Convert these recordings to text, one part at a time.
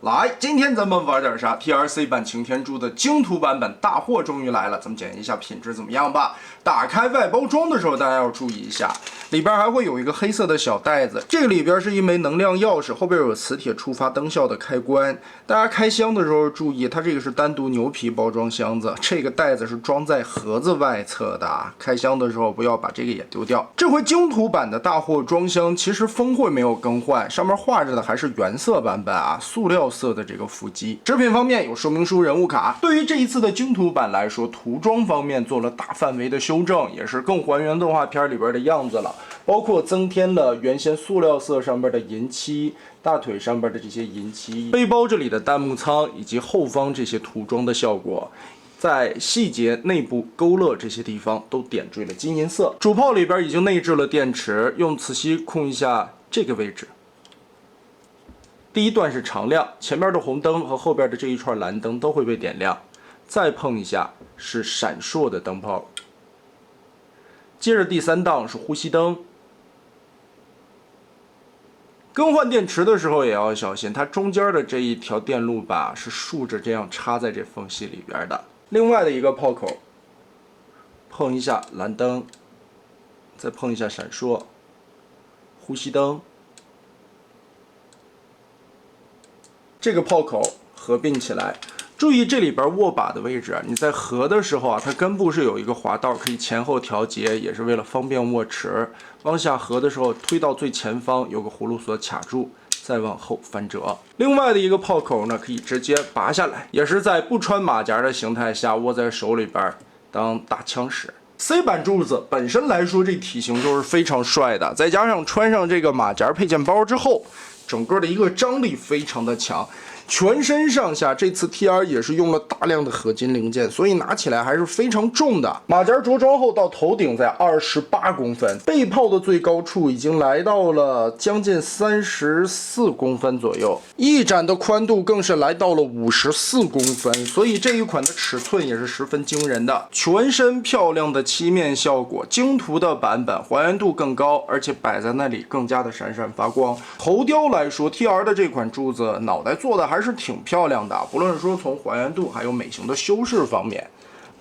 来，今天咱们玩点啥 ？TRC 版擎天柱的精图版本大货终于来了，咱们检验一下品质怎么样吧。打开外包装的时候，大家要注意一下，里边还会有一个黑色的小袋子，这个里边是一枚能量钥匙，后边有磁铁触发灯效的开关。大家开箱的时候注意，它这个是单独牛皮包装箱子，这个袋子是装在盒子外侧的，开箱的时候不要把这个也丢掉。这回精图版的大货装箱其实封会没有更换，上面画着的还是原色版本啊，塑料色的这个腹肌。食品方面有说明书、人物卡。对于这一次的精图版来说，涂装方面做了大范围的修正，也是更还原动画片里边的样子了，包括增添了原先塑料色上边的银漆，大腿上边的这些银漆，背包这里的弹幕仓以及后方这些涂装的效果。在细节、内部勾勒这些地方都点缀了金银色。主炮里边已经内置了电池，用磁吸控一下这个位置。第一段是常亮，前面的红灯和后边的这一串蓝灯都会被点亮。再碰一下是闪烁的灯泡。接着第三档是呼吸灯。更换电池的时候也要小心，它中间的这一条电路板是竖着这样插在这缝隙里边的。另外的一个炮口，碰一下蓝灯，再碰一下闪烁，呼吸灯。这个炮口合并起来，注意这里边握把的位置啊，你在合的时候啊，它根部是有一个滑道，可以前后调节，也是为了方便握持。往下合的时候，推到最前方有个葫芦锁卡住，再往后翻折。另外的一个炮口呢，可以直接拔下来，也是在不穿马甲的形态下握在手里边当大枪使。C 版柱子本身来说，这体型就是非常帅的，再加上穿上这个马甲配件包之后，整个的一个张力非常的强。全身上下这次 TR 也是用了大量的合金零件，所以拿起来还是非常重的。马甲着装后到头顶在28公分，背炮的最高处已经来到了将近34公分左右，翼展的宽度更是来到了54公分，所以这一款的尺寸也是十分惊人的。全身漂亮的漆面效果，精图的版本还原度更高，而且摆在那里更加的闪闪发光。头雕来说 ，TR 的这款柱子脑袋做的还是挺漂亮的，不论说从还原度还有美型的修饰方面，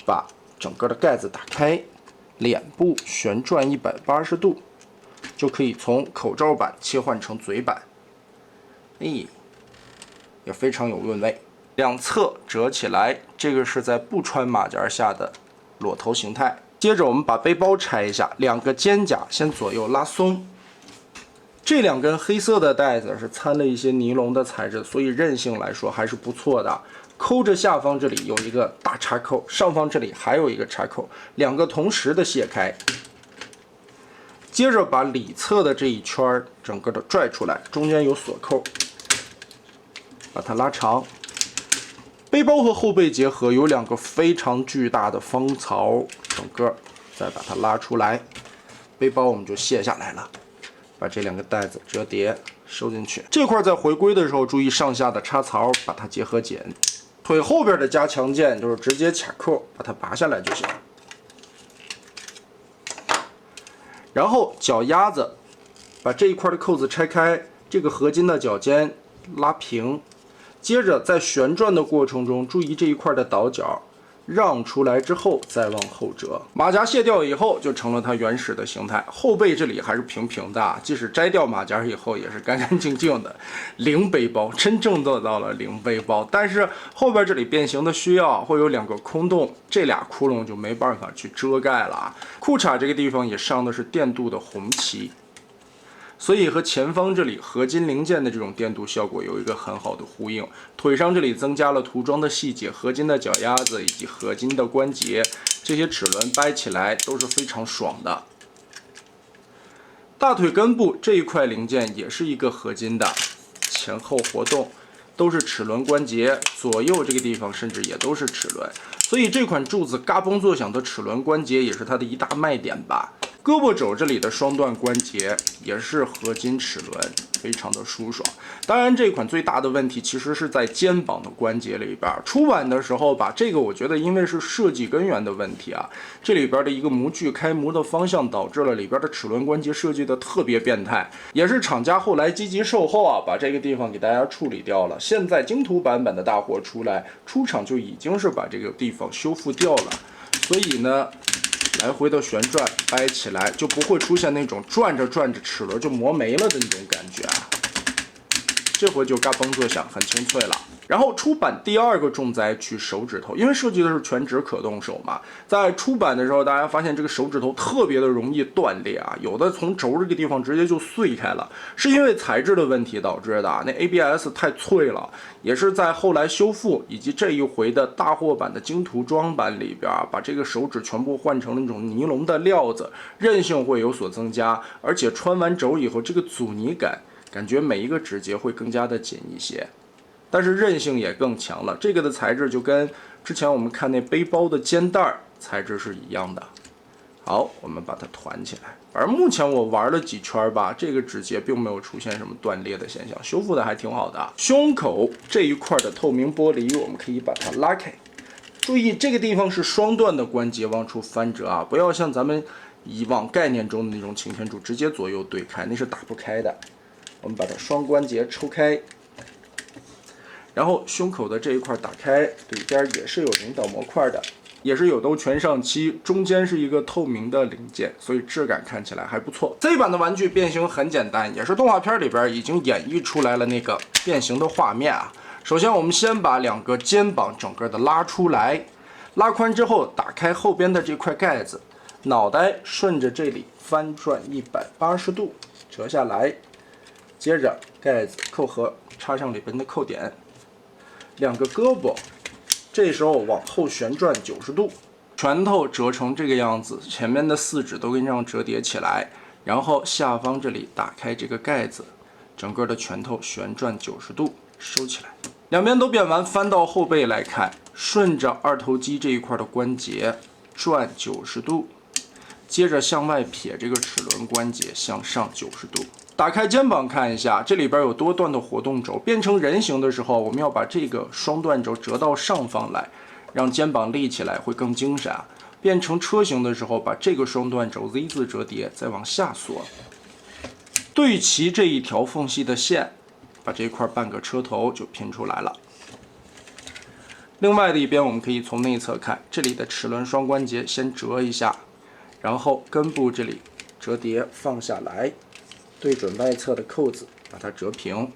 把整个的盖子打开，脸部旋转180度，就可以从口罩版切换成嘴版，也非常有韵味。两侧折起来，这个是在不穿马甲下的裸头形态。接着我们把背包拆一下，两个肩胛先左右拉松。这两根黑色的带子是掺了一些尼龙的材质，所以韧性来说还是不错的。扣着下方这里有一个大插扣，上方这里还有一个插扣，两个同时的卸开。接着把里侧的这一圈整个的拽出来，中间有锁扣，把它拉长。背包和后背结合，有两个非常巨大的方槽，整个再把它拉出来，背包我们就卸下来了。把这两个带子折叠收进去，这块在回归的时候注意上下的插槽，把它结合紧。腿后边的加强件就是直接卡扣，把它拔下来就行。然后脚丫子，把这一块的扣子拆开，这个合金的脚尖拉平，接着在旋转的过程中，注意这一块的倒角。让出来之后再往后折，马甲卸掉以后就成了它原始的形态。后背这里还是平平的，即使摘掉马甲以后也是干干净净的。零背包，真正做到了零背包。但是后边这里变形的需要会有两个空洞，这俩窟窿就没办法去遮盖了啊。裤衩这个地方也上的是电镀的红漆。所以和前方这里合金零件的这种电镀效果有一个很好的呼应。腿上这里增加了涂装的细节，合金的脚丫子以及合金的关节，这些齿轮掰起来都是非常爽的。大腿根部这一块零件也是一个合金的，前后活动都是齿轮关节，左右这个地方甚至也都是齿轮。所以这款柱子嘎嘣作响的齿轮关节也是它的一大卖点吧。胳膊肘这里的双段关节也是合金齿轮，非常的舒爽。当然，这款最大的问题其实是在肩膀的关节里边。出版的时候吧，这个我觉得因为是设计根源的问题啊，这里边的一个模具开模的方向导致了里边的齿轮关节设计的特别变态，也是厂家后来积极售后啊，把这个地方给大家处理掉了。现在精途版本的大货出来，出厂就已经是把这个地方修复掉了，所以呢，来回的旋转掰起来就不会出现那种转着转着齿轮就磨没了的那种感觉啊。这回就嘎嘣作响，很清脆了。然后出版第二个重灾区手指头，因为设计的是全指可动手嘛，在出版的时候，大家发现这个手指头特别的容易断裂啊，有的从轴这个地方直接就碎开了，是因为材质的问题导致的。那 ABS 太脆了，也是在后来修复以及这一回的大货版的精途装版里边，把这个手指全部换成了那种尼龙的料子，韧性会有所增加，而且穿完轴以后，这个阻尼感觉每一个指节会更加的紧一些。但是韧性也更强了，这个的材质就跟之前我们看那背包的肩带材质是一样的。好，我们把它团起来。而目前我玩了几圈吧，这个指节并没有出现什么断裂的现象，修复的还挺好的。胸口这一块的透明玻璃，我们可以把它拉开。注意这个地方是双段的关节往出翻折啊，不要像咱们以往概念中的那种擎天柱直接左右对开，那是打不开的。我们把它双关节抽开。然后胸口的这一块打开，里边也是有领导模块的，也是有都全上漆，中间是一个透明的零件，所以质感看起来还不错。这一版的玩具变形很简单，也是动画片里边已经演绎出来了那个变形的画面啊。首先我们先把两个肩膀整个的拉出来，拉宽之后打开后边的这块盖子，脑袋顺着这里翻转180度折下来，接着盖子扣合，插上里边的扣点。两个胳膊，这时候往后旋转90度，拳头折成这个样子，前面的4指都跟这样折叠起来，然后下方这里打开这个盖子，整个的拳头旋转90度收起来。两边都变完，翻到后背来看，顺着二头肌这一块的关节转90度，接着向外撇这个齿轮关节向上90度。打开肩膀看一下，这里边有多段的活动轴，变成人形的时候，我们要把这个双段轴折到上方来，让肩膀立起来会更精神啊。变成车形的时候，把这个双段轴 Z 字折叠，再往下缩，对齐这一条缝隙的线，把这块半个车头就拼出来了。另外的一边，我们可以从内侧看，这里的齿轮双关节先折一下，然后根部这里折叠放下来。对准外侧的扣子，把它折平，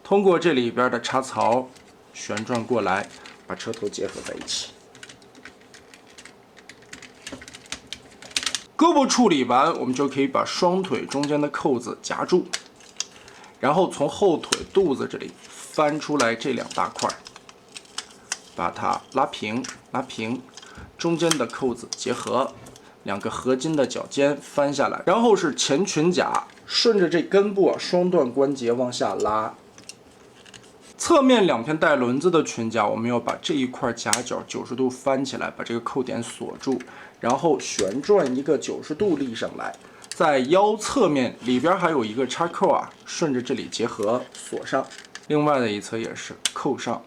通过这里边的插槽旋转过来，把车头结合在一起。胳膊处理完，我们就可以把双腿中间的扣子夹住，然后从后腿肚子这里翻出来这2大块，把它拉平，中间的扣子结合。2个合金的脚尖翻下来，然后是前裙甲，顺着这根部双段关节往下拉。侧面2片带轮子的裙甲，我们要把这一块夹角90度翻起来，把这个扣点锁住，然后旋转一个90度立上来。在腰侧面里边还有一个插扣啊，顺着这里结合锁上。另外的一侧也是扣上，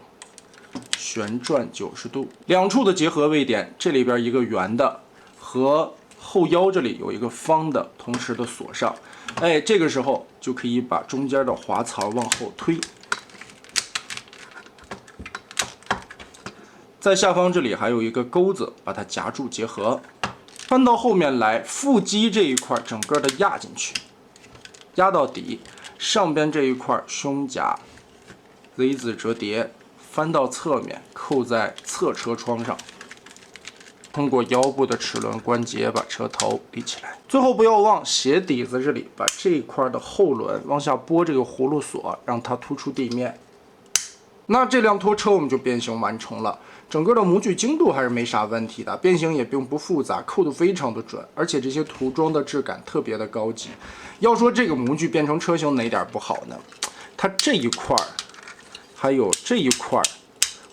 旋转90度。2处的结合位点，这里边一个圆的。和后腰这里有一个方的，同时的锁上，哎，这个时候就可以把中间的滑槽往后推。在下方这里还有一个钩子，把它夹住结合。翻到后面来，腹肌这一块整个的压进去，压到底。上边这一块胸甲 Z 字折叠，翻到侧面，扣在侧车窗上。通过腰部的齿轮关节把车头立起来，最后不要忘鞋底子这里把这一块的后轮往下拨这个葫芦锁，让它突出地面。那这辆拖车我们就变形完成了，整个的模具精度还是没啥问题的，变形也并不复杂，扣得非常的准，而且这些涂装的质感特别的高级。要说这个模具变成车型哪点不好呢？它这一块还有这一块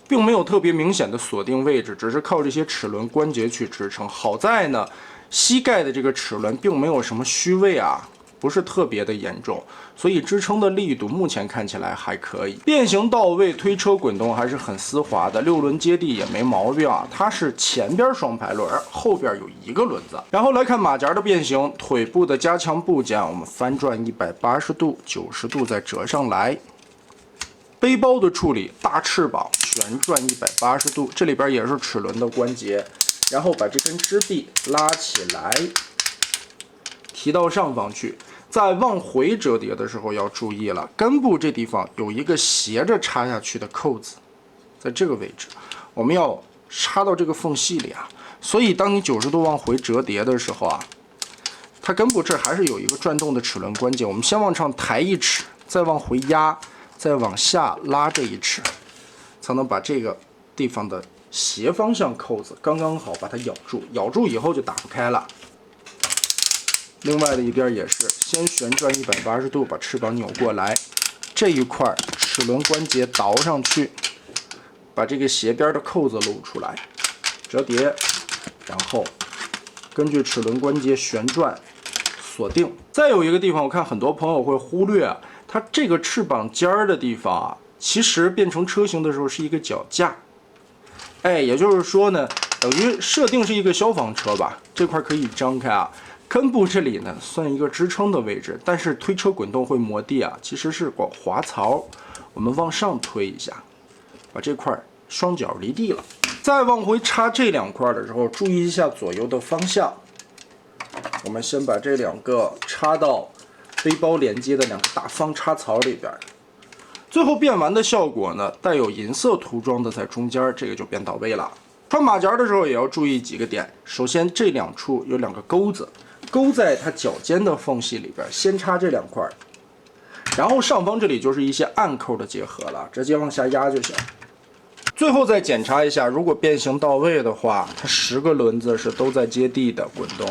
并没有特别明显的锁定位置，只是靠这些齿轮关节去支撑。好在呢，膝盖的这个齿轮并没有什么虚位啊，不是特别的严重，所以支撑的力度目前看起来还可以。变形到位，推车滚动还是很丝滑的，6轮接地也没毛病啊。它是前边双排轮，后边有一个轮子。然后来看马甲的变形，腿部的加强部件，我们翻转180度、90度再折上来。背包的处理，大翅膀旋转180度，这里边也是齿轮的关节，然后把这根支臂拉起来，提到上方去。在往回折叠的时候要注意了，根部这地方有一个斜着插下去的扣子，在这个位置，我们要插到这个缝隙里啊。所以当你90度往回折叠的时候啊，它根部这还是有一个转动的齿轮关节，我们先往上抬1尺，再往回压。再往下拉这1尺，才能把这个地方的斜方向扣子刚刚好把它咬住，咬住以后就打不开了。另外的一边也是，先旋转180度，把翅膀扭过来，这一块齿轮关节倒上去，把这个斜边的扣子露出来，折叠，然后根据齿轮关节旋转锁定。再有一个地方，我看很多朋友会忽略啊。它这个翅膀尖儿的地方啊，其实变成车型的时候是一个脚架，也就是说呢，等于设定是一个消防车吧，这块可以张开啊。根部这里呢算一个支撑的位置，但是推车滚动会磨地啊，其实是个滑槽，我们往上推一下，把这块双脚离地了。再往回插这2块的时候，注意一下左右的方向。我们先把这2个插到背包连接的2个大方插槽里边，最后变完的效果呢，带有银色涂装的在中间，这个就变到位了。穿马甲的时候也要注意几个点，首先这2处有2个钩子，勾在它脚尖的缝隙里边，先插这2块，然后上方这里就是一些暗扣的结合了，直接往下压就行。最后再检查一下，如果变形到位的话，它10个轮子是都在接地的滚动。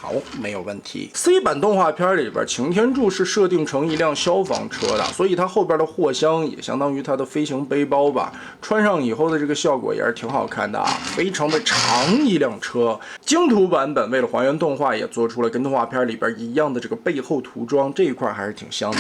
好，没有问题。C 版动画片里边，擎天柱是设定成一辆消防车的，所以它后边的货箱也相当于它的飞行背包吧。穿上以后的这个效果也是挺好看的啊，非常的长一辆车。精图版本为了还原动画，也做出了跟动画片里边一样的这个背后涂装，这一块还是挺香的。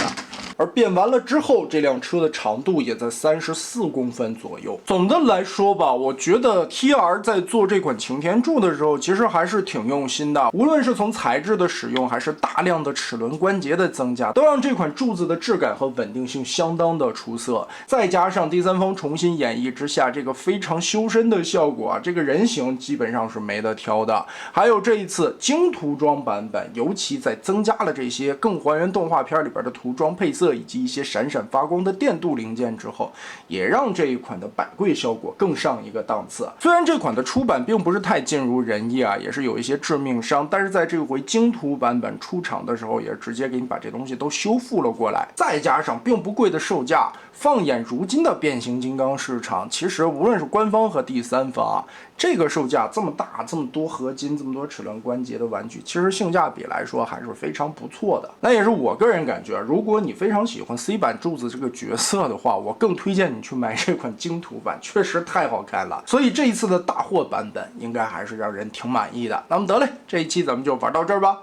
而变完了之后，这辆车的长度也在34公分左右。总的来说吧，我觉得 TR 在做这款擎天柱的时候，其实还是挺用心的。无论是从材质的使用，还是大量的齿轮关节的增加，都让这款柱子的质感和稳定性相当的出色。再加上第三方重新演绎之下，这个非常修身的效果啊，这个人形基本上是没得挑的。还有这一次精涂装版本，尤其在增加了这些更还原动画片里边的涂装配色，以及一些闪闪发光的电镀零件之后，也让这一款的百贵效果更上一个档次。虽然这款的出版并不是太尽如人意啊，也是有一些致命伤，但是在这回精图版本出厂的时候，也是直接给你把这东西都修复了过来，再加上并不贵的售价，放眼如今的变形金刚市场，其实无论是官方和第三方啊，这个售价这么大，这么多合金，这么多齿轮关节的玩具，其实性价比来说还是非常不错的。那也是我个人感觉，如果你非常喜欢 C 版柱子这个角色的话，我更推荐你去买这款精图版，确实太好看了。所以这一次的大货版本应该还是让人挺满意的。那么得嘞，这一期咱们就玩到这儿吧。